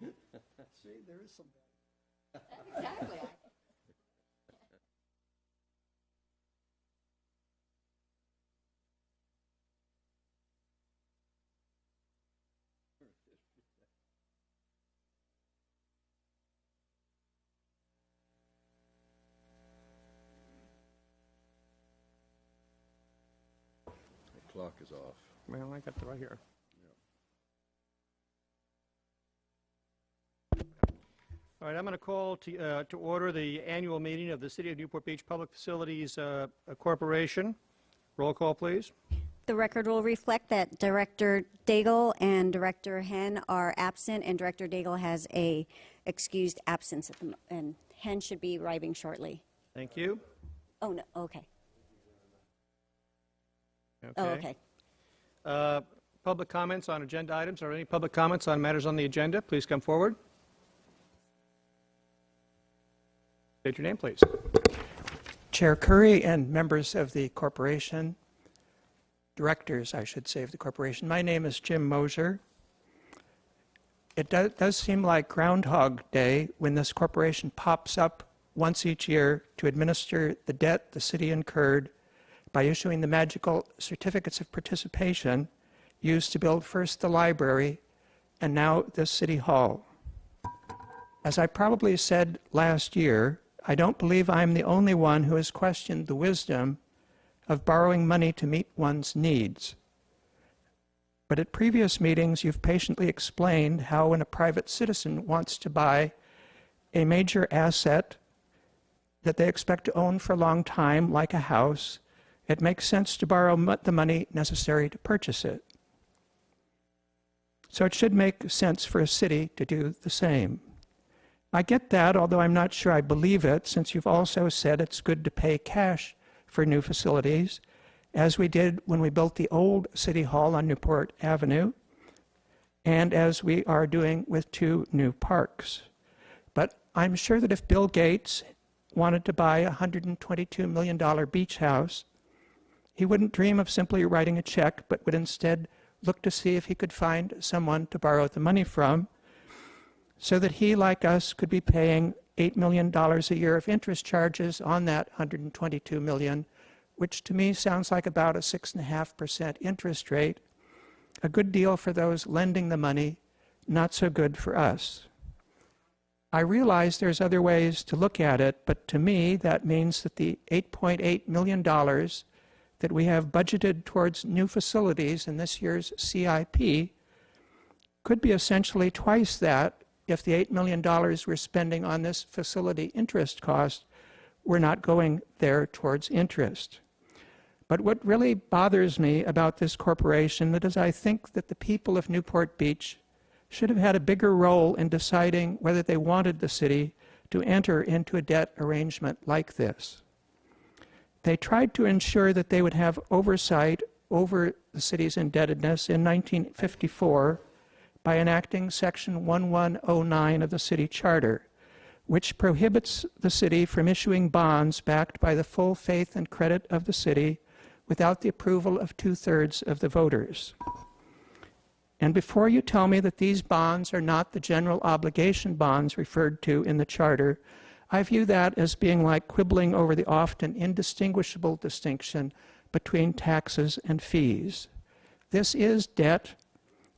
See, there is some. Exactly. The clock is off. Well, I got it right here. All right, I'm going to call to order the annual meeting of the City of Newport Beach Public Facilities Corporation. Roll call, please. The record will reflect that Director Daigle and Director Henn are absent, and Director Daigle has a excused absence, and Henn should be arriving shortly. Thank you. Oh, no, okay. Okay. Oh, okay. Public comments on agenda items. Are there any public comments on matters on the agenda? Please come forward. State your name, please. Chair Curry and members of the corporation, directors, I should say, of the corporation. My name is Jim Moser. It does seem like Groundhog Day when this corporation pops up once each year to administer the debt the city incurred by issuing the magical certificates of participation used to build first the library and now this city hall. As I probably said last year, I don't believe I'm the only one who has questioned the wisdom of borrowing money to meet one's needs. But at previous meetings, you've patiently explained how when a private citizen wants to buy a major asset that they expect to own for a long time, like a house, it makes sense to borrow the money necessary to purchase it. So it should make sense for a city to do the same. I get that, although I'm not sure I believe it, since you've also said it's good to pay cash for new facilities, as we did when we built the old City Hall on Newport Avenue, and as we are doing with 2 new parks. But I'm sure that if Bill Gates wanted to buy a $122 million beach house, he wouldn't dream of simply writing a check, but would instead look to see if he could find someone to borrow the money from, so that he, like us, could be paying $8 million a year of interest charges on that $122 million, which to me sounds like about a 6.5% interest rate. A good deal for those lending the money, not so good for us. I realize there's other ways to look at it, but to me that means that the $8.8 million that we have budgeted towards new facilities in this year's CIP could be essentially twice that if the $8 million we're spending on this facility interest cost were not going there towards interest. But what really bothers me about this corporation is I think that the people of Newport Beach should have had a bigger role in deciding whether they wanted the city to enter into a debt arrangement like this. They tried to ensure that they would have oversight over the city's indebtedness in 1954 by enacting Section 1109 of the City Charter, which prohibits the city from issuing bonds backed by the full faith and credit of the city without the approval of 2/3 of the voters. And before you tell me that these bonds are not the general obligation bonds referred to in the Charter, I view that as being like quibbling over the often indistinguishable distinction between taxes and fees. This is debt,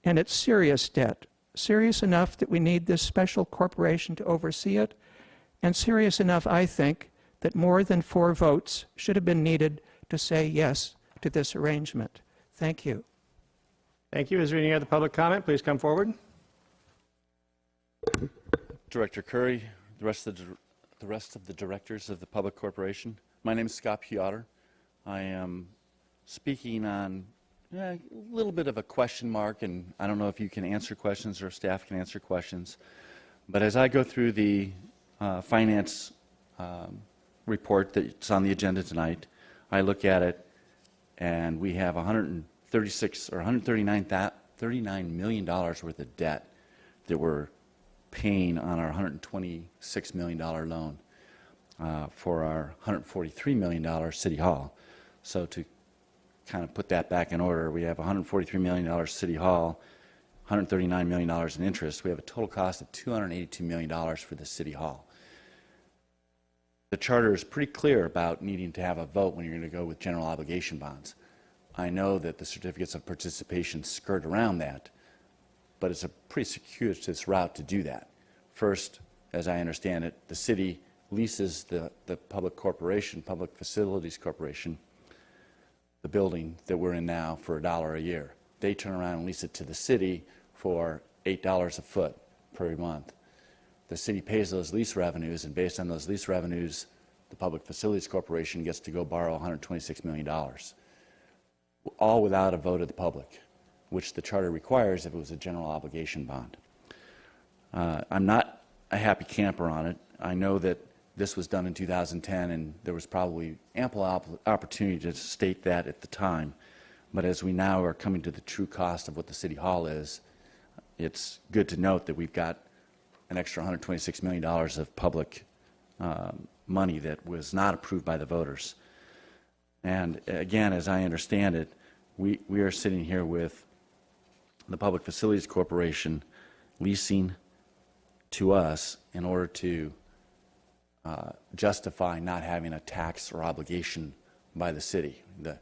and it's serious debt, serious enough that we need this special corporation to oversee it, and serious enough, I think, that more than 4 votes should have been needed to say yes to this arrangement. Thank you. Thank you. Is there any other public comment? Please come forward. Director Curry, the rest of the directors of the public corporation. My name is Scott Piotr. I am speaking on a little bit of a question mark, and I don't know if you can answer questions or if staff can answer questions. But as I go through the finance report that's on the agenda tonight, I look at it, and we have $139 million worth of debt that we're paying on our $126 million loan for our $143 million City Hall. So to kind of put that back in order, we have $143 million City Hall, $139 million in interest, we have a total cost of $282 million for the City Hall. The charter is pretty clear about needing to have a vote when you're going to go with general obligation bonds. I know that the certificates of participation skirt around that, but it's a pretty circuitous route to do that. First, as I understand it, the city leases the public corporation, Public Facilities Corporation, the building that we're in now for $1 a year. They turn around and lease it to the city for $8 a foot per month. The city pays those lease revenues, and based on those lease revenues, the Public Facilities Corporation gets to go borrow $126 million, all without a vote of the public, which the charter requires if it was a general obligation bond. I'm not a happy camper on it. I know that this was done in 2010, and there was probably ample opportunity to state that at the time. But as we now are coming to the true cost of what the City Hall is, it's good to note that we've got an extra $126 million of public money that was not approved by the voters. And again, as I understand it, we are sitting here with the Public Facilities Corporation leasing to us in order to justify not having a tax or obligation by the city. The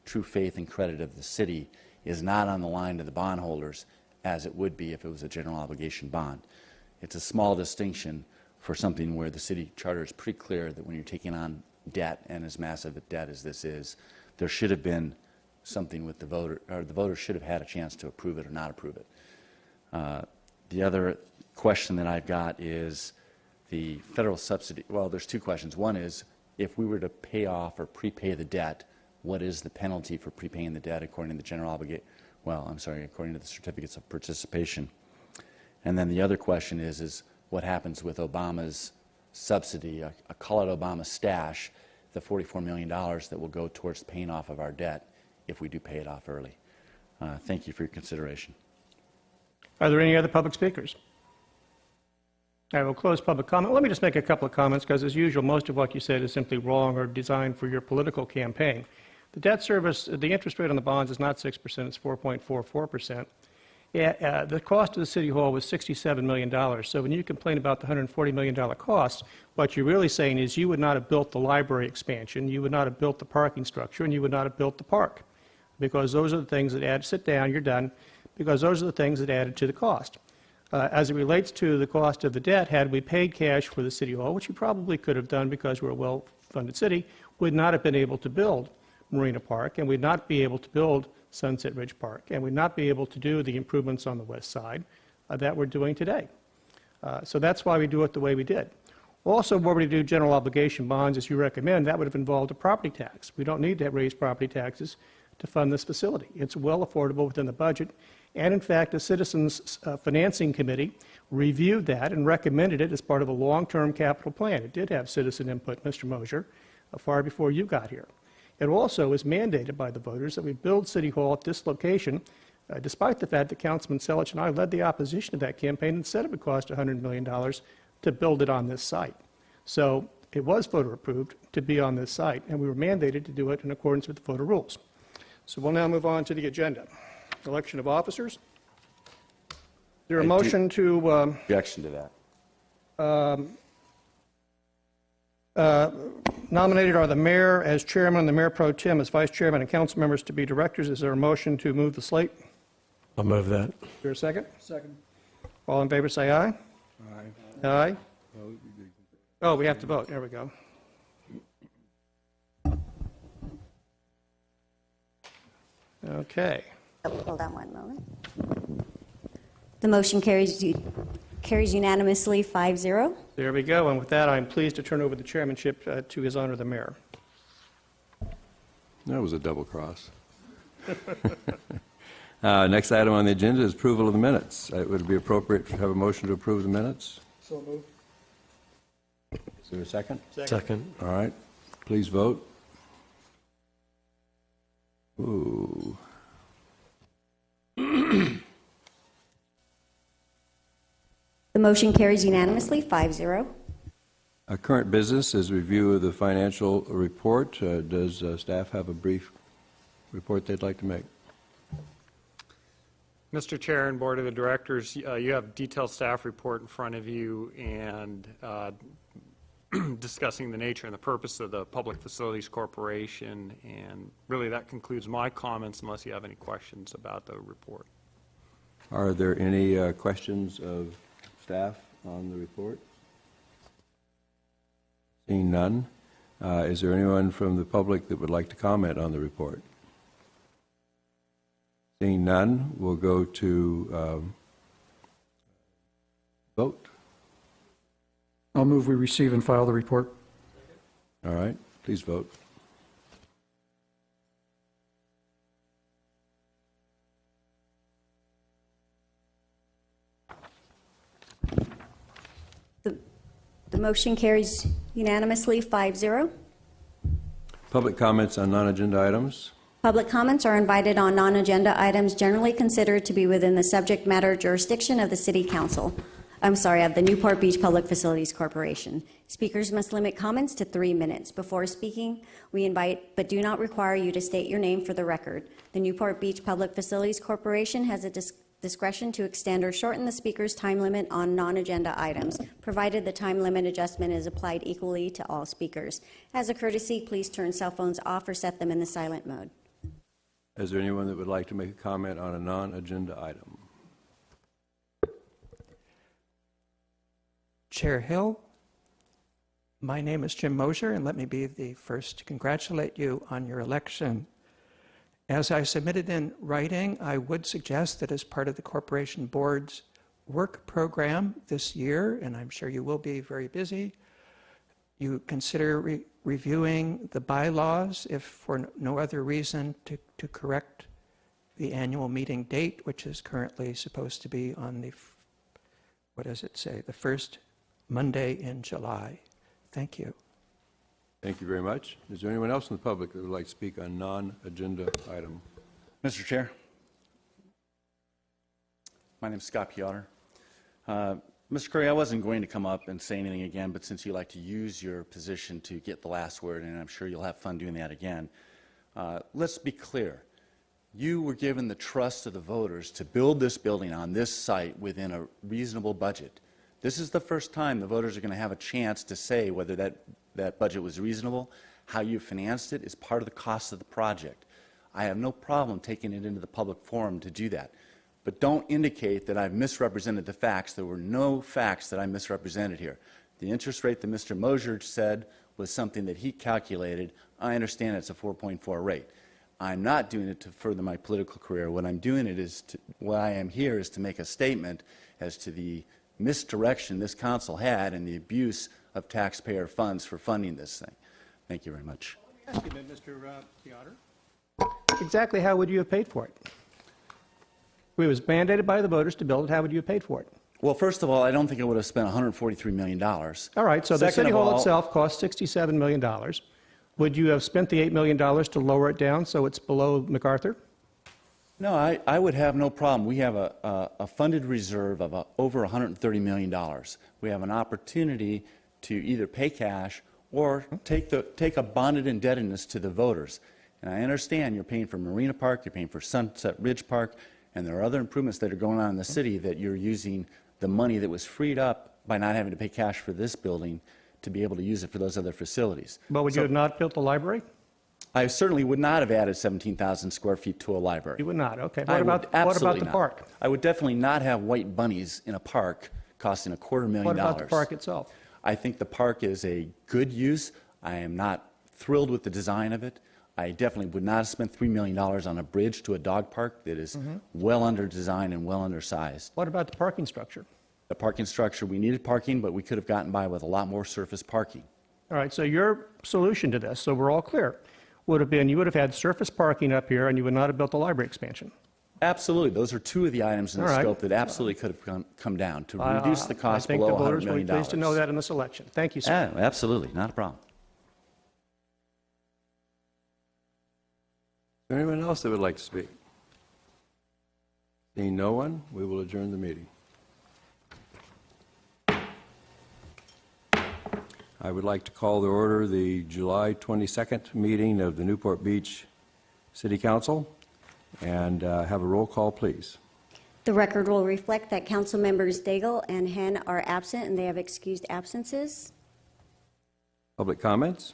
true faith and credit of the city is not on the line to the bondholders as it would be if it was a general obligation bond. It's a small distinction for something where the city charter is pretty clear that when you're taking on debt, and as massive a debt as this is, there should have been something with the voter, or the voters should have had a chance to approve it or not approve it. The other question that I've got is the federal subsidy. Well, there's two questions. One is, if we were to pay off or prepay the debt, what is the penalty for prepaying the debt according to the general obligation? Well, I'm sorry, according to the certificates of participation. And then the other question is what happens with Obama's subsidy, I call it Obama's stash, the $44 million that will go towards paying off of our debt if we do pay it off early. Thank you for your consideration. Are there any other public speakers? I will close public comment. Let me just make a couple of comments, because as usual, most of what you said is simply wrong or designed for your political campaign. The debt service, the interest rate on the bonds is not 6%, it's 4.44%. The cost of the City Hall was $67 million. So when you complain about the $140 million cost, what you're really saying is you would not have built the library expansion, you would not have built the parking structure, and you would not have built the park. Because those are the things that add, sit down, you're done, because those are the things that added to the cost. As it relates to the cost of the debt, had we paid cash for the City Hall, which we probably could have done because we're a well-funded city, would not have been able to build Marina Park, and we'd not be able to build Sunset Ridge Park, and we'd not be able to do the improvements on the west side that we're doing today. So that's why we do it the way we did. Also, were we to do general obligation bonds, as you recommend, that would have involved a property tax. We don't need to raise property taxes to fund this facility. It's well affordable within the budget. And in fact, the Citizens Financing Committee reviewed that and recommended it as part of a long-term capital plan. It did have citizen input, Mr. Mosier, far before you got here. It also is mandated by the voters that we build City Hall at this location, despite the fact that Councilman Selich and I led the opposition to that campaign and said it would cost $100 million to build it on this site. So it was voter approved to be on this site, and we were mandated to do it in accordance with the voter rules. So we'll now move on to the agenda. Election of officers. Is there a motion to... Objection to that. Nominated are the mayor as chairman, the mayor pro tem as vice chairman, and council members to be directors. Is there a motion to move the slate? I'll move that. Is there a second? Second. All in favor, say aye. Aye. Aye. Oh, we have to vote. There we go. Okay. Hold on one moment. The motion carries unanimously 5-0. There we go. And with that, I'm pleased to turn over the chairmanship to His Honor the Mayor. That was a double cross. Next item on the agenda is approval of the minutes. It would be appropriate to have a motion to approve the minutes. So moved. Is there a second? Second. All right. Please vote. Ooh. The motion carries unanimously 5-0. Our current business is review of the financial report. Does staff have a brief report they'd like to make? Mr. Chair and Board of the Directors, you have detailed staff report in front of you and discussing the nature and the purpose of the Public Facilities Corporation, and really that concludes my comments unless you have any questions about the report. Are there any questions of staff on the report? Seeing none, is there anyone from the public that would like to comment on the report? Seeing none, we'll go to vote. I'll move we receive and file the report. All right, please vote. The motion carries unanimously 5-0. Public comments on non-agenda items. Public comments are invited on non-agenda items generally considered to be within the subject matter jurisdiction of the City Council. Of the Newport Beach Public Facilities Corporation. Speakers must limit comments to 3 minutes. Before speaking, we invite but do not require you to state your name for the record. The Newport Beach Public Facilities Corporation has a discretion to extend or shorten the speaker's time limit on non-agenda items, provided the time limit adjustment is applied equally to all speakers. As a courtesy, please turn cell phones off or set them in the silent mode. Is there anyone that would like to make a comment on a non-agenda item? Chair Hill, my name is Jim Mosier, and let me be the first to congratulate you on your election. As I submitted in writing, I would suggest that as part of the Corporation Board's work program this year, and I'm sure you will be very busy, you consider reviewing the bylaws, if for no other reason, to correct the annual meeting date, which is currently supposed to be on the, what does it say, the first Monday in July. Thank you. Thank you very much. Is there anyone else in the public that would like to speak on non-agenda item? Mr. Chair, my name is Scott Piotr. Mr. Curry, I wasn't going to come up and say anything again, but since you like to use your position to get the last word, and I'm sure you'll have fun doing that again, let's be clear. You were given the trust of the voters to build this building on this site within a reasonable budget. This is the first time the voters are going to have a chance to say whether that budget was reasonable. How you financed it is part of the cost of the project. I have no problem taking it into the public forum to do that. But don't indicate that I've misrepresented the facts. There were no facts that I misrepresented here. The interest rate that Mr. Mosier said was something that he calculated. I understand it's a 4.4 rate. I'm not doing it to further my political career. What I'm doing it is why I am here is to make a statement as to the misdirection this council had and the abuse of taxpayer funds for funding this thing. Thank you very much. Let me ask you, Mr. Piotr, exactly how would you have paid for it? It was mandated by the voters to build it. How would you have paid for it? Well, first of all, I don't think it would have spent $143 million. All right, so the Second City of Hall all, itself cost $67 million. Would you have spent the $8 million to lower it down so it's below MacArthur? No, I would have no problem. We have a funded reserve of over $130 million. We have an opportunity to either pay cash or take a bonded indebtedness to the voters. And I understand you're paying for Marina Park, you're paying for Sunset Ridge Park, and there are other improvements that are going on in the city that you're using the money that was freed up by not having to pay cash for this building to be able to use it for those other facilities. But would you have not built the library? I certainly would not have added 17,000 square feet to a library. You would not, okay. I What would about absolutely the not. park? I would definitely not have white bunnies in a park costing $250,000. What about the park itself? I think the park is a good use. I am not thrilled with the design of it. I definitely would not have spent $3 million on a bridge to a dog park that is well under designed and well undersized. What about the parking structure? The parking structure, we needed parking, but we could have gotten by with a lot more surface parking. All right, so your solution to this, so we're all clear, would have been you would have had surface parking up here and you would not have built the library expansion. Absolutely. Those are two of the items in the All right. scope that absolutely could have come down to reduce the cost below $100 million. I think the voters will be pleased to know that in this election. Thank you, sir. Yeah, absolutely. Not a problem. Is there anyone else that would like to speak? Seeing no one, we will adjourn the meeting. I would like to call to order the July 22nd meeting of the Newport Beach City Council and have a roll call, please. The record will reflect that council members Daigle and Hen are absent and they have excused absences. Public comments?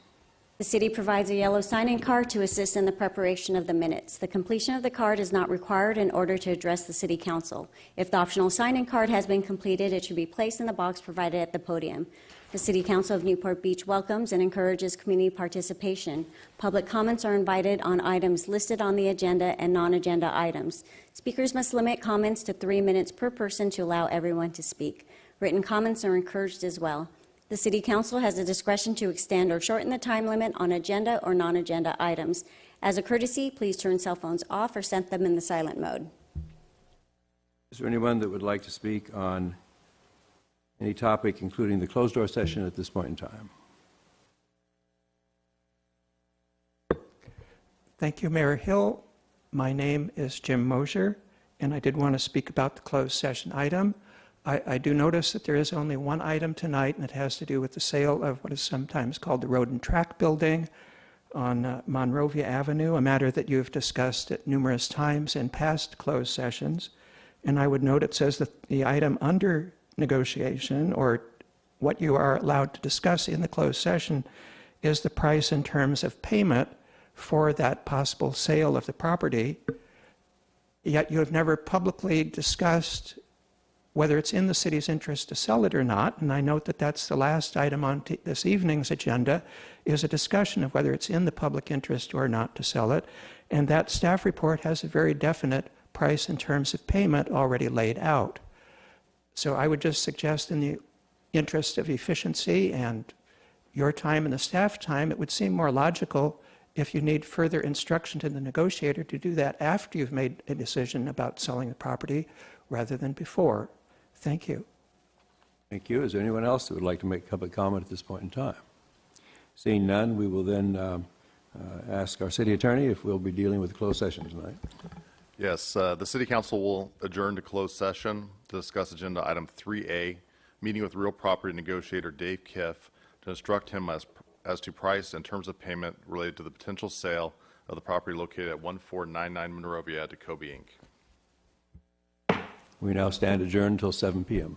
The city provides a yellow sign-in card to assist in the preparation of the minutes. The completion of the card is not required in order to address the city council. If the optional sign-in card has been completed, it should be placed in the box provided at the podium. The City Council of Newport Beach welcomes and encourages community participation. Public comments are invited on items listed on the agenda and non-agenda items. Speakers must limit comments to 3 minutes per person to allow everyone to speak. Written comments are encouraged as well. The City Council has the discretion to extend or shorten the time limit on agenda or non-agenda items. As a courtesy, please turn cell phones off or set them in the silent mode. Is there anyone that would like to speak on any topic, including the closed-door session at this point in time? Thank you, Mayor Hill. My name is Jim Mosier, and I did want to speak about the closed session item. I do notice that there is only one item tonight, and it has to do with the sale of what is sometimes called the Road and Track Building on Monrovia Avenue, a matter that you have discussed at numerous times in past closed sessions. And I would note it says that the item under negotiation, or what you are allowed to discuss in the closed session, is the price in terms of payment for that possible sale of the property. Yet you have never publicly discussed whether it's in the city's interest to sell it or not, and I note that that's the last item on this evening's agenda, is a discussion of whether it's in the public interest or not to sell it, and that staff report has a very definite price in terms of payment already laid out. So I would just suggest, in the interest of efficiency and your time and the staff time, it would seem more logical, if you need further instruction to the negotiator, to do that after you've made a decision about selling the property rather than before. Thank you. Thank you. Is there anyone else that would like to make public comment at this point in time? Seeing none, we will then ask our city attorney if we'll be dealing with the closed session tonight. Yes, the City Council will adjourn to closed session to discuss agenda item 3A, meeting with real property negotiator Dave Kiff to instruct him as to price and terms of payment related to the potential sale of the property located at 1499 Monrovia to Kobe Inc. We now stand adjourned until 7 p.m.